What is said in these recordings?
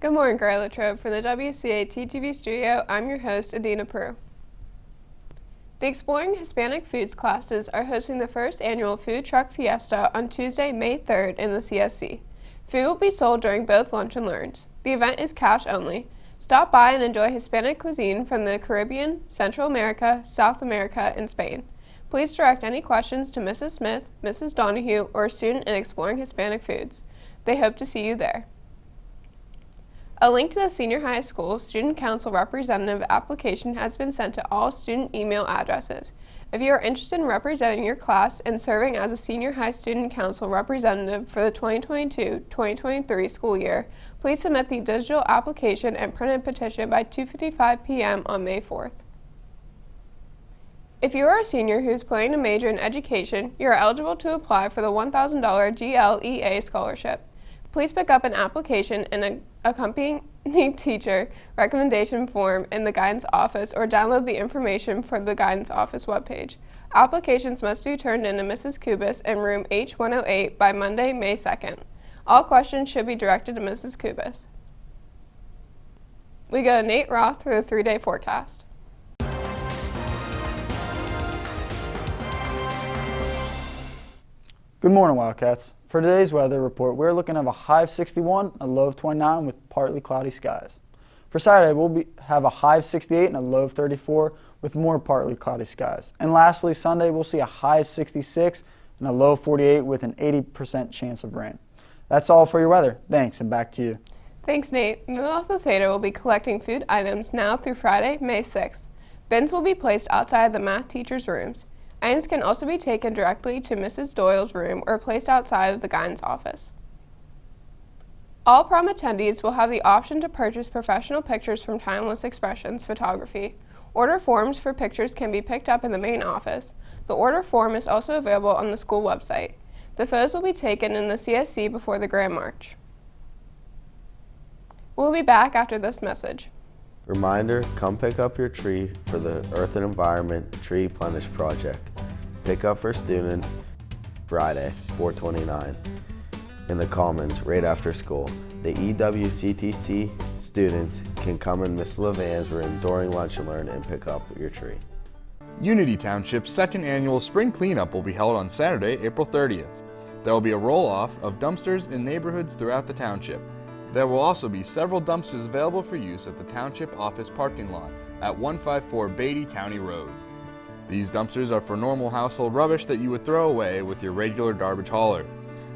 Good morning, Grey Latrobe. From the WCA TTV studio, I'm your host, Adina Peru. The Exploring Hispanic Foods classes are hosting the first annual Food Truck Fiesta on Tuesday, May 3rd in the CSC. Food will be sold during both lunch and learns. The event is cash only. Stop by and enjoy Hispanic cuisine from the Caribbean, Central America, South America, and Spain. Please direct any questions to Mrs. Smith, Mrs. Donahue, or a student in Exploring Hispanic Foods. They hope to see you there. A link to the Senior High School Student Council representative application has been sent to all student email addresses. If you are interested in representing your class and serving as a Senior High Student Council representative for the 2022-2023 school year, please submit the digital application and printed petition by 2:55 p.m. on May 4th. If you are a senior who is planning to major in education, you are eligible to apply for the $1,000 GLEA scholarship. Please pick up an application and an accompanying teacher recommendation form in the guidance office or download the information from the guidance office webpage. Applications must be turned in to Mrs. Kubis in room H108 by Monday, May 2nd. All questions should be directed to Mrs. Kubis. We go to Nate Roth for the 3-day forecast. Good morning, Wildcats. For today's weather report, we're looking at a high of 61, a low of 29 with partly cloudy skies. For Saturday, we'll have a high of 68 and a low of 34 with more partly cloudy skies. And lastly, Sunday, we'll see a high of 66 and a low of 48 with an 80% chance of rain. That's all for your weather. Thanks, and back to you. Thanks, Nate. Mu Alpha Theta will be collecting food items now through Friday, May 6th. Bins will be placed outside the math teachers' rooms. Items can also be taken directly to Mrs. Doyle's room or placed outside of the guidance office. All prom attendees will have the option to purchase professional pictures from Timeless Expressions Photography. Order forms for pictures can be picked up in the main office. The order form is also available on the school website. The photos will be taken in the CSC before the Grand March. We'll be back after this message. Reminder, come pick up your tree for the Earth and Environment Tree Plenish Project. Pick up for students Friday, 4/29 in the Commons right after school. The EWCTC students can come in Miss Levan's room during lunch and learn and pick up your tree. Unity Township's second annual spring cleanup will be held on Saturday, April 30th. There will be a roll-off of dumpsters in neighborhoods throughout the township. There will also be several dumpsters available for use at the Township Office parking lot at 154 Beatty County Road. These dumpsters are for normal household rubbish that you would throw away with your regular garbage hauler.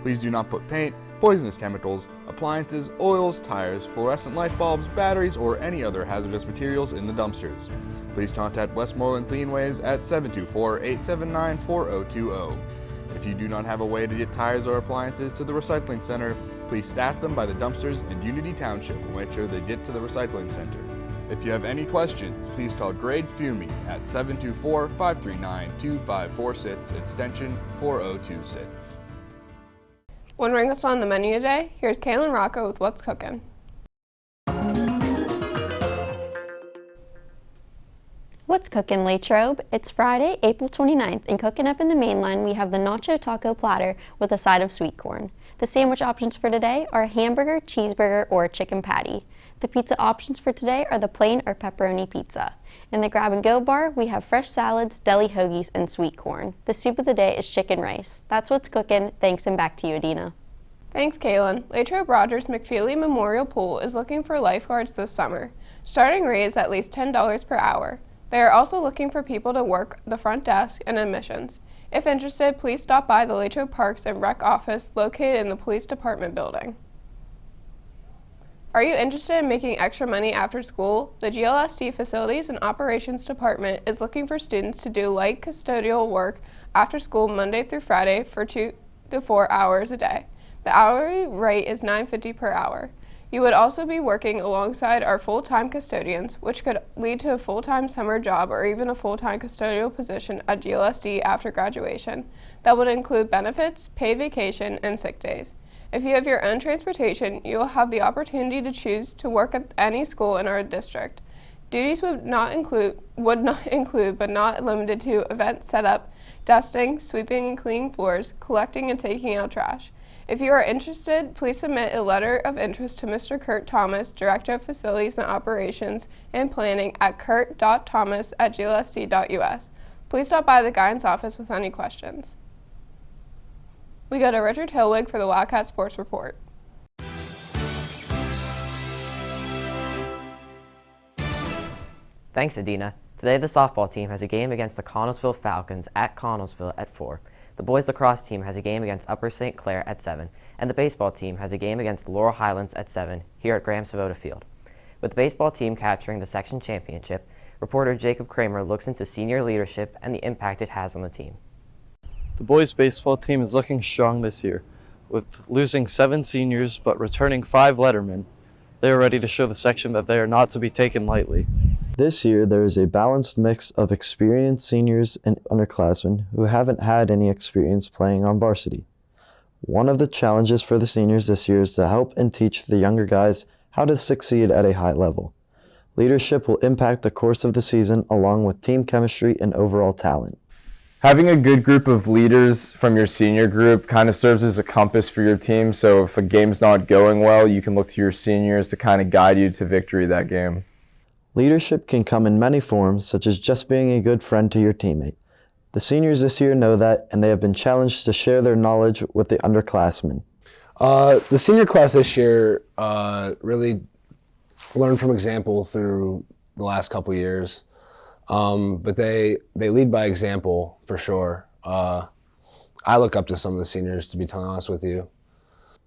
Please do not put paint, poisonous chemicals, appliances, oils, tires, fluorescent light bulbs, batteries, or any other hazardous materials in the dumpsters. Please contact Westmoreland Cleanways at 724-879-4020. If you do not have a way to get tires or appliances to the recycling center, please stack them by the dumpsters and Unity Township will make sure they get to the recycling center. If you have any questions, please call Grade Fumey at 724-539-2546, extension 4026. Wondering what's on the menu today? Here's Kaylin Rocco with What's Cooking. What's cooking, Latrobe? It's Friday, April 29th, and cooking up in the main line, we have the nacho taco platter with a side of sweet corn. The sandwich options for today are a hamburger, cheeseburger, or a chicken patty. The pizza options for today are the plain or pepperoni pizza. In the grab-and-go bar, we have fresh salads, deli hoagies, and sweet corn. The soup of the day is chicken rice. That's what's cooking. Thanks, and back to you, Adina. Thanks, Kaylin. Latrobe Rogers McFeely Memorial Pool is looking for lifeguards this summer. Starting rate is at least $10 per hour. They are also looking for people to work the front desk and admissions. If interested, please stop by the Latrobe Parks and Rec office located in the Police Department building. Are you interested in making extra money after school? The GLSD Facilities and Operations Department is looking for students to do light custodial work after school Monday through Friday for 2 to 4 hours a day. The hourly rate is $9.50 per hour. You would also be working alongside our full-time custodians, which could lead to a full-time summer job or even a full-time custodial position at GLSD after graduation. That would include benefits, paid vacation, and sick days. If you have your own transportation, you will have the opportunity to choose to work at any school in our district. Duties would not include, but not limited to event setup, dusting, sweeping and cleaning floors, collecting and taking out trash. If you are interested, please submit a letter of interest to Mr. Kurt Thomas, Director of Facilities and Operations and Planning at kurt.thomas@glsd.us. Please stop by the guidance office with any questions. We go to Richard Hillwig for the Wildcat Sports Report. Thanks, Adina. Today the softball team has a game against the Connellsville Falcons at Connellsville at 4. The boys lacrosse team has a game against Upper St. Clair at 7, and the baseball team has a game against Laurel Highlands at 7 here at Graham Savota Field. With the baseball team capturing the section championship, reporter Jacob Kramer looks into senior leadership and the impact it has on the team. The boys baseball team is looking strong this year. With losing 7 seniors but returning 5 lettermen, they are ready to show the section that they are not to be taken lightly. This year, there is a balanced mix of experienced seniors and underclassmen who haven't had any experience playing on varsity. One of the challenges for the seniors this year is to help and teach the younger guys how to succeed at a high level. Leadership will impact the course of the season along with team chemistry and overall talent. Having a good group of leaders from your senior group kind of serves as a compass for your team, so if a game's not going well, you can look to your seniors to kind of guide you to victory that game. Leadership can come in many forms, such as just being a good friend to your teammate. The seniors this year know that, and they have been challenged to share their knowledge with the underclassmen. The senior class this year really learned from example through the last couple years, but they lead by example for sure. I look up to some of the seniors, to be totally honest with you.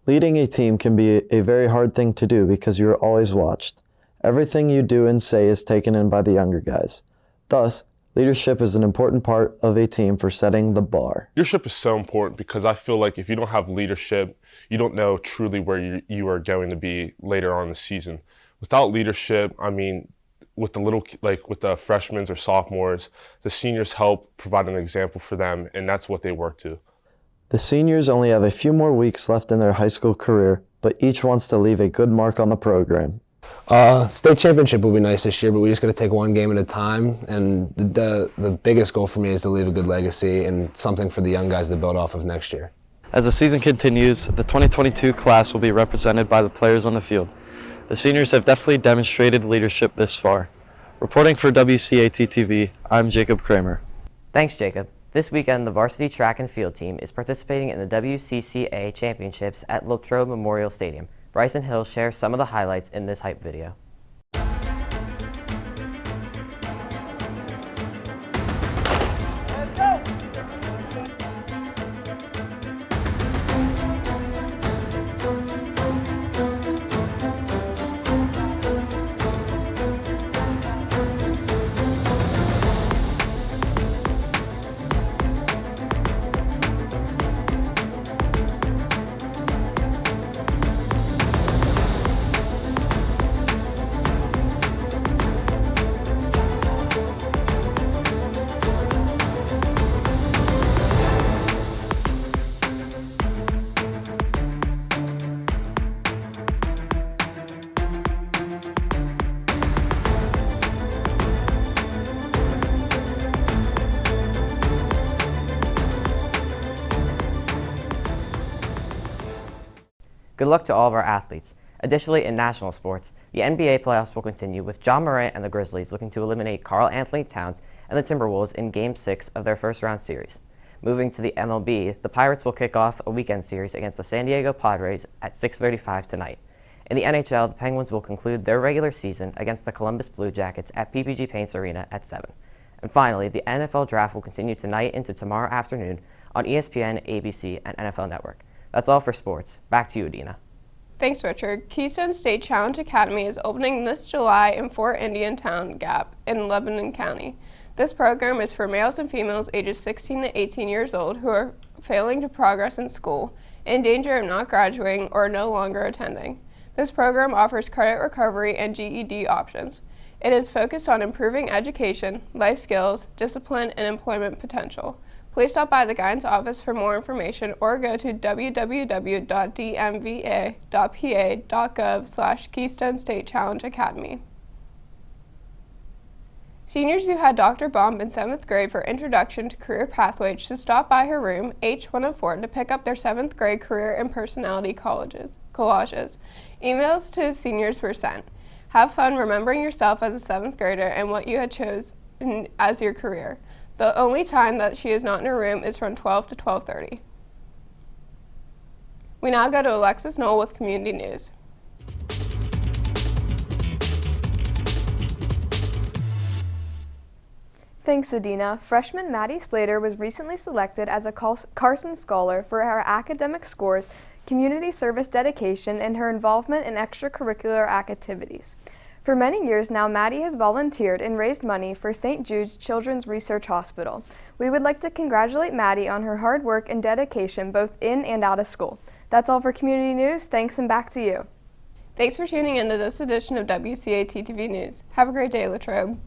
Leading a team can be a very hard thing to do because you are always watched. Everything you do and say is taken in by the younger guys. Thus, leadership is an important part of a team for setting the bar. Leadership is so important because I feel like if you don't have leadership, you don't know truly where you are going to be later on in the season. Without leadership, I mean, with the freshmen or sophomores, the seniors help provide an example for them, and that's what they work to. The seniors only have a few more weeks left in their high school career, but each wants to leave a good mark on the program. State championship will be nice this year, but we just got to take one game at a time. And the biggest goal for me is to leave a good legacy and something for the young guys to build off of next year. As the season continues, the 2022 class will be represented by the players on the field. The seniors have definitely demonstrated leadership this far. Reporting for WCAT-TV, I'm Jacob Kramer. Thanks, Jacob. This weekend, the varsity track and field team is participating in the WCCA Championships at Latrobe Memorial Stadium. Bryson Hill shares some of the highlights in this hype video. Good luck to all of our athletes. Additionally, in national sports, the NBA playoffs will continue with John Morant and the Grizzlies looking to eliminate Karl Anthony Towns and the Timberwolves in Game 6 of their first-round series. Moving to the MLB, the Pirates will kick off a weekend series against the San Diego Padres at 6:35 tonight. In the NHL, the Penguins will conclude their regular season against the Columbus Blue Jackets at PPG Paints Arena at 7. And finally, the NFL Draft will continue tonight into tomorrow afternoon on ESPN, ABC, and NFL Network. That's all for sports. Back to you, Adina. Thanks, Richard. Keystone State Challenge Academy is opening this July in Fort Indiantown Gap in Lebanon County. This program is for males and females ages 16 to 18 years old who are failing to progress in school, in danger of not graduating, or no longer attending. This program offers credit recovery and GED options. It is focused on improving education, life skills, discipline, and employment potential. Please stop by the guidance office for more information or go to www.dmva.pa.gov/Keystone State Challenge Academy. Seniors who had Dr. Baum in 7th grade for Introduction to Career Pathways should stop by her room, H104, to pick up their 7th grade career and personality collages. Emails to seniors were sent. Have fun remembering yourself as a 7th grader and what you had chosen as your career. The only time that she is not in her room is from 12 to 12:30. We now go to Alexis Knoll with Community News. Thanks, Adina. Freshman Maddie Slater was recently selected as a Carson Scholar for her academic scores, community service dedication, and her involvement in extracurricular activities. For many years now, Maddie has volunteered and raised money for St. Jude's Children's Research Hospital. We would like to congratulate Maddie on her hard work and dedication both in and out of school. That's all for Community News. Thanks, and back to you. Thanks for tuning in to this edition of WCAT TV News. Have a great day, Latrobe.